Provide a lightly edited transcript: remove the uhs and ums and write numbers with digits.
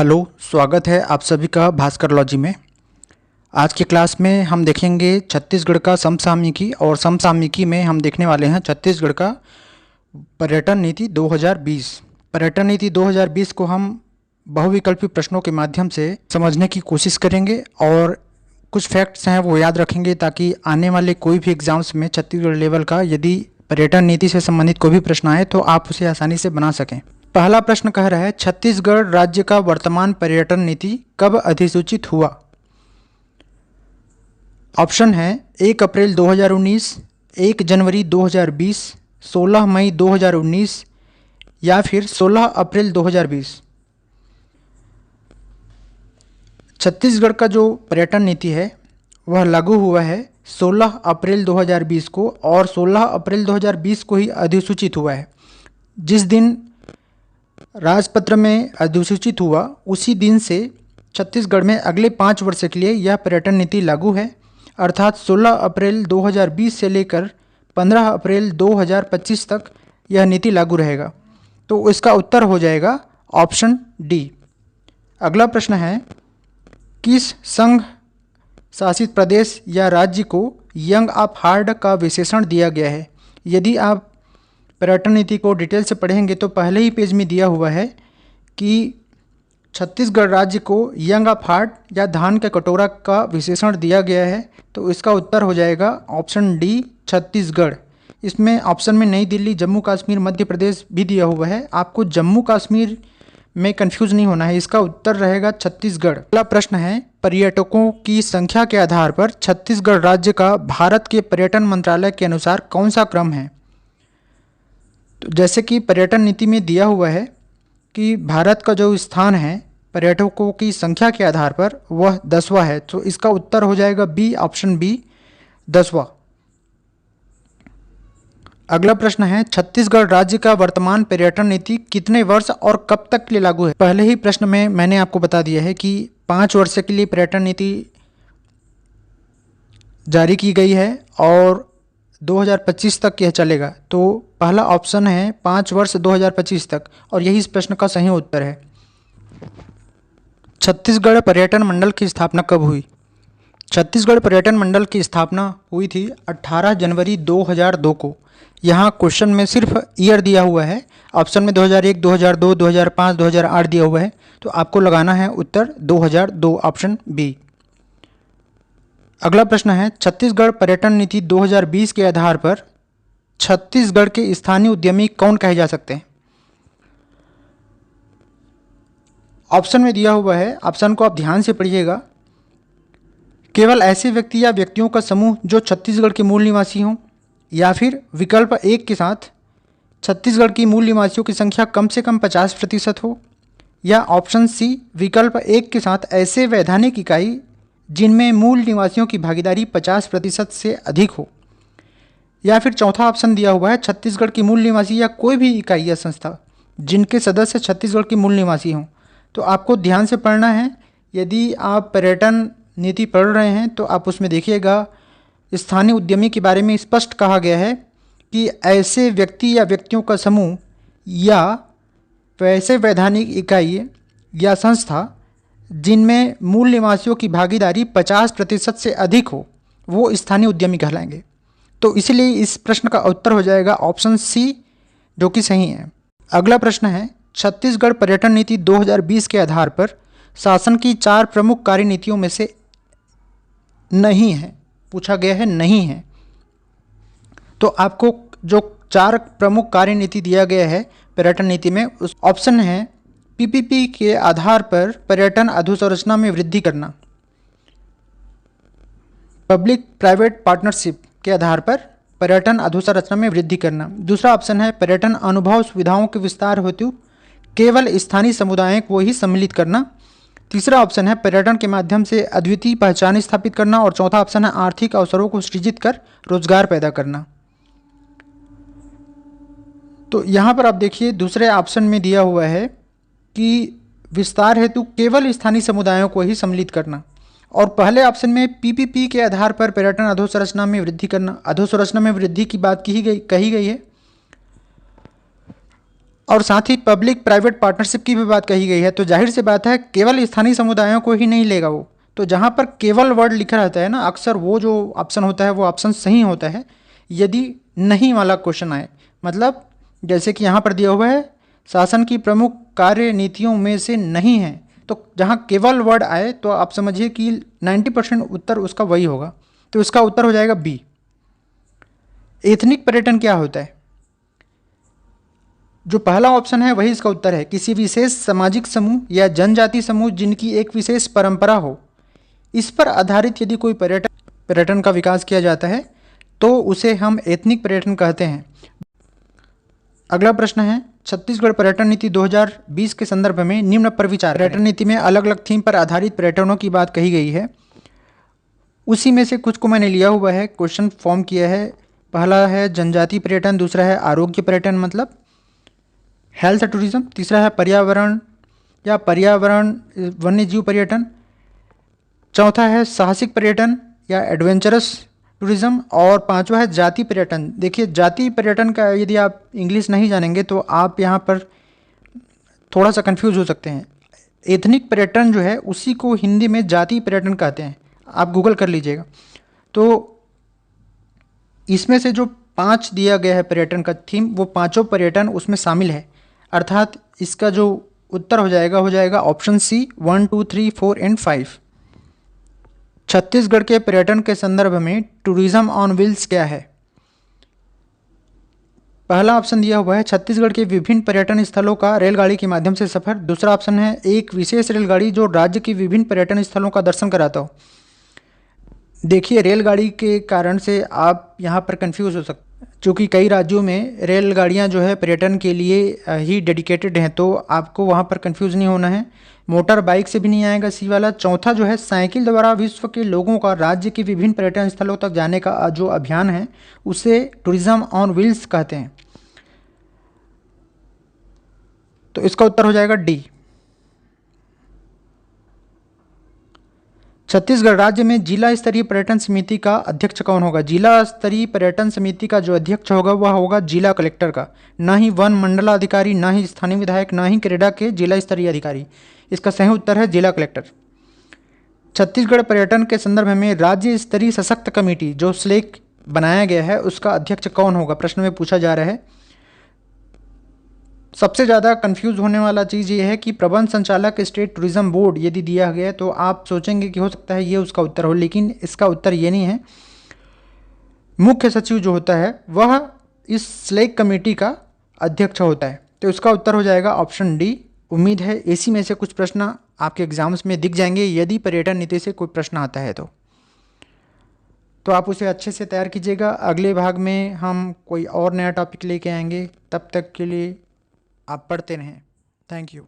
Hello, स्वागत है आप सभी का भास्करलॉजी में। आज की क्लास में हम देखेंगे छत्तीसगढ़ का समसामयिकी और समसामयिकी में हम देखने वाले हैं छत्तीसगढ़ का पर्यटन नीति 2020। पर्यटन नीति 2020 को हम बहुविकल्पी प्रश्नों के माध्यम से समझने की कोशिश करेंगे और कुछ फैक्ट्स हैं वो याद रखेंगे ताकि आने वाले कोई भी एग्जाम्स में छत्तीसगढ़ लेवल का यदि पर्यटन नीति से संबंधित कोई भी प्रश्न आए तो आप उसे आसानी से बना सकें। पहला प्रश्न कह रहा है छत्तीसगढ़ राज्य का वर्तमान पर्यटन नीति कब अधिसूचित हुआ। ऑप्शन है 1 अप्रैल 2019, 1 जनवरी 2020, 16 मई 2019 या फिर 16 अप्रैल 2020। छत्तीसगढ़ का जो पर्यटन नीति है वह लागू हुआ है 16 अप्रैल 2020 को और 16 अप्रैल 2020 को ही अधिसूचित हुआ है। जिस दिन राजपत्र में अधिसूचित हुआ उसी दिन से छत्तीसगढ़ में अगले 5 वर्ष के लिए यह पर्यटन नीति लागू है, अर्थात 16 अप्रैल 2020 से लेकर 15 अप्रैल 2025 तक यह नीति लागू रहेगा। तो इसका उत्तर हो जाएगा ऑप्शन डी। अगला प्रश्न है किस संघ शासित प्रदेश या राज्य को यंग ऑफ हार्ट का विशेषण दिया गया है। यदि आप पर्यटन नीति को डिटेल से पढ़ेंगे तो पहले ही पेज में दिया हुआ है कि छत्तीसगढ़ राज्य को यंग ऑफ हार्ट या धान के कटोरा का विशेषण दिया गया है। तो इसका उत्तर हो जाएगा ऑप्शन डी छत्तीसगढ़। इसमें ऑप्शन में नई दिल्ली, जम्मू कश्मीर, मध्य प्रदेश भी दिया हुआ है। आपको जम्मू कश्मीर में कंफ्यूज नहीं होना है, इसका उत्तर रहेगा छत्तीसगढ़। अगला प्रश्न है पर्यटकों की संख्या के आधार पर छत्तीसगढ़ राज्य का भारत के पर्यटन मंत्रालय के अनुसार कौन सा क्रम है। तो जैसे कि पर्यटन नीति में दिया हुआ है कि भारत का जो स्थान है पर्यटकों की संख्या के आधार पर वह 10वां है। तो इसका उत्तर हो जाएगा बी, ऑप्शन बी 10वां। अगला प्रश्न है छत्तीसगढ़ राज्य का वर्तमान पर्यटन नीति कितने वर्ष और कब तक के लिए लागू है। पहले ही प्रश्न में मैंने आपको बता दिया है कि 5 वर्ष के लिए पर्यटन नीति जारी की गई है और 2025 तक यह चलेगा। तो पहला ऑप्शन है 5 वर्ष 2025 तक और यही इस प्रश्न का सही उत्तर है। छत्तीसगढ़ पर्यटन मंडल की स्थापना कब हुई। छत्तीसगढ़ पर्यटन मंडल की स्थापना हुई थी 18 जनवरी 2002 को। यहाँ क्वेश्चन में सिर्फ ईयर दिया हुआ है, ऑप्शन में 2001, 2002, 2005, 2008 दिया हुआ है। तो आपको लगाना है उत्तर 2002, ऑप्शन बी। अगला प्रश्न है छत्तीसगढ़ पर्यटन नीति 2020 के आधार पर छत्तीसगढ़ के स्थानीय उद्यमी कौन कहे जा सकते हैं। ऑप्शन में दिया हुआ है, ऑप्शन को आप ध्यान से पढ़िएगा। केवल ऐसे व्यक्ति या व्यक्तियों का समूह जो छत्तीसगढ़ के मूल निवासी हों, या फिर विकल्प 1 के साथ छत्तीसगढ़ की मूल निवासियों की संख्या कम से कम 50% हो, या ऑप्शन सी विकल्प 1 के साथ ऐसे वैधानिक इकाई जिनमें मूल निवासियों की भागीदारी 50% से अधिक हो, या फिर चौथा ऑप्शन दिया हुआ है छत्तीसगढ़ की मूल निवासी या कोई भी इकाई या संस्था जिनके सदस्य छत्तीसगढ़ के मूल निवासी हों। तो आपको ध्यान से पढ़ना है। यदि आप पर्यटन नीति पढ़ रहे हैं तो आप उसमें देखिएगा स्थानीय उद्यमी के बारे में स्पष्ट कहा गया है कि ऐसे व्यक्ति या व्यक्तियों का समूह या वैसे वैधानिक इकाई या संस्था जिनमें मूल निवासियों की भागीदारी 50% से अधिक हो, वो स्थानीय उद्यमी कहलाएंगे। तो इसलिए इस प्रश्न का उत्तर हो जाएगा ऑप्शन सी, जो कि सही है। अगला प्रश्न है छत्तीसगढ़ पर्यटन नीति 2020 के आधार पर शासन की 4 प्रमुख कार्यनीतियों में से नहीं है, पूछा गया है नहीं है। तो आपको जो 4 प्रमुख कार्यनीति दिया गया है पर्यटन नीति में, उस ऑप्शन है पीपीपी के आधार पर पर्यटन अधोसंरचना में वृद्धि करना, पब्लिक प्राइवेट पार्टनरशिप के आधार पर पर्यटन अधोसंरचना में वृद्धि करना। दूसरा ऑप्शन है पर्यटन अनुभव सुविधाओं के विस्तार हेतु केवल स्थानीय समुदायों को ही सम्मिलित करना। तीसरा ऑप्शन है पर्यटन के माध्यम से अद्वितीय पहचान स्थापित करना और चौथा ऑप्शन है आर्थिक अवसरों को सृजित कर रोजगार पैदा करना। तो यहाँ पर आप देखिए दूसरे ऑप्शन में दिया हुआ है कि विस्तार हेतु केवल स्थानीय समुदायों को ही सम्मिलित करना, और पहले ऑप्शन में पीपीपी के आधार पर पर्यटन अधोसंरचना में वृद्धि करना। अधोसंरचना में वृद्धि की बात कही गई है। और साथ ही पब्लिक प्राइवेट पार्टनरशिप की भी बात कही गई है। तो जाहिर सी बात है केवल स्थानीय समुदायों को ही नहीं लेगा वो। तो जहाँ पर केवल वर्ड लिखा रहता है ना, अक्सर वो जो ऑप्शन होता है वो ऑप्शन सही होता है यदि नहीं वाला क्वेश्चन आए। मतलब जैसे कि यहाँ पर दिया हुआ है शासन की प्रमुख कार्य नीतियों में से नहीं है, तो जहाँ केवल वर्ड आए तो आप समझिए कि 90% उत्तर उसका वही होगा। तो इसका उत्तर हो जाएगा बी। एथनिक पर्यटन क्या होता है? जो पहला ऑप्शन है वही इसका उत्तर है। किसी विशेष सामाजिक समूह या जनजाति समूह जिनकी एक विशेष परंपरा हो, इस पर आधारित यदि कोई पर्यटन का विकास किया जाता है तो उसे हम एथनिक पर्यटन कहते हैं। अगला प्रश्न है छत्तीसगढ़ पर्यटन नीति 2020 के संदर्भ में निम्न पर विचार। पर्यटन नीति में अलग अलग थीम पर आधारित पर्यटनों की बात कही गई है। उसी में से कुछ को मैंने लिया हुआ है, क्वेश्चन फॉर्म किया है। पहला है जनजाति पर्यटन, दूसरा है आरोग्य पर्यटन मतलब हेल्थ टूरिज्म, तीसरा है पर्यावरण या पर्यावरण वन्य जीव पर्यटन, चौथा है साहसिक पर्यटन या एडवेंचरस टूरिज्म, और पांचवा है जाति पर्यटन। देखिए जाति पर्यटन का यदि आप इंग्लिश नहीं जानेंगे तो आप यहाँ पर थोड़ा सा कंफ्यूज हो सकते हैं। एथनिक पर्यटन जो है उसी को हिंदी में जाति पर्यटन कहते हैं, आप गूगल कर लीजिएगा। तो इसमें से जो 5 दिया गया है पर्यटन का थीम, वो पांचों पर्यटन उसमें शामिल है। अर्थात इसका जो उत्तर हो जाएगा ऑप्शन सी 1, 2, 3, 4 एंड 5। छत्तीसगढ़ के पर्यटन के संदर्भ में टूरिज्म ऑन व्हील्स क्या है? पहला ऑप्शन दिया हुआ है छत्तीसगढ़ के विभिन्न पर्यटन स्थलों का रेलगाड़ी के माध्यम से सफर। दूसरा ऑप्शन है एक विशेष रेलगाड़ी जो राज्य के विभिन्न पर्यटन स्थलों का दर्शन कराता हो। देखिए रेलगाड़ी के कारण से आप यहाँ पर कंफ्यूज हो सकते हैं, क्योंकि कई राज्यों में रेलगाड़ियाँ जो है पर्यटन के लिए ही डेडिकेटेड हैं, तो आपको वहाँ पर कंफ्यूज नहीं होना है। मोटर बाइक से भी नहीं आएगा सी वाला। चौथा जो है साइकिल द्वारा विश्व के लोगों का राज्य के विभिन्न पर्यटन स्थलों तक जाने का जो अभियान है उसे टूरिज्म ऑन व्हील्स कहते हैं। तो इसका उत्तर हो जाएगा डी। छत्तीसगढ़ राज्य में जिला स्तरीय पर्यटन समिति का अध्यक्ष कौन होगा? जिला स्तरीय पर्यटन समिति का जो अध्यक्ष होगा वह होगा जिला कलेक्टर का, ना ही वन मंडलाधिकारी, ना ही स्थानीय विधायक, ना ही क्रीड़ा के जिला स्तरीय अधिकारी। इसका सही उत्तर है जिला कलेक्टर। छत्तीसगढ़ पर्यटन के संदर्भ में राज्य स्तरीय सशक्त कमेटी जो स्लेक बनाया गया है उसका अध्यक्ष कौन होगा, प्रश्न में पूछा जा रहा है। सबसे ज़्यादा कंफ्यूज होने वाला चीज़ ये है कि प्रबंध संचालक स्टेट टूरिज्म बोर्ड यदि दिया गया तो आप सोचेंगे कि हो सकता है ये उसका उत्तर हो, लेकिन इसका उत्तर ये नहीं है। मुख्य सचिव जो होता है वह इस स्लेक कमेटी का अध्यक्ष होता है। तो इसका उत्तर हो जाएगा ऑप्शन डी। उम्मीद है इसी में से कुछ प्रश्न आपके एग्जाम्स में दिख जाएंगे यदि पर्यटन नीति से कोई प्रश्न आता है तो आप उसे अच्छे से तैयार कीजिएगा। अगले भाग में हम कोई और नया टॉपिक लेके आएंगे, तब तक के लिए आप पढ़ते रहें। Thank you.